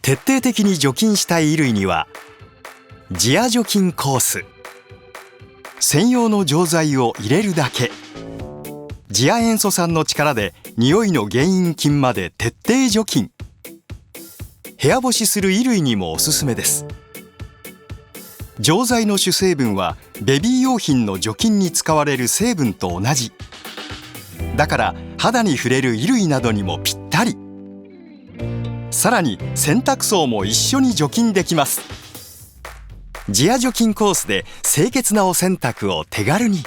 徹底的に除菌したい衣類にはジア除菌コース、専用の錠剤を入れるだけ。次亜塩素酸の力で匂いの原因菌まで徹底除菌。部屋干しする衣類にもおすすめです。錠剤の主成分はベビー用品の除菌に使われる成分と同じ。だから肌に触れる衣類などにもぴったり。さらに洗濯槽も一緒に除菌できます。ジア除菌コースで清潔なお洗濯を手軽に。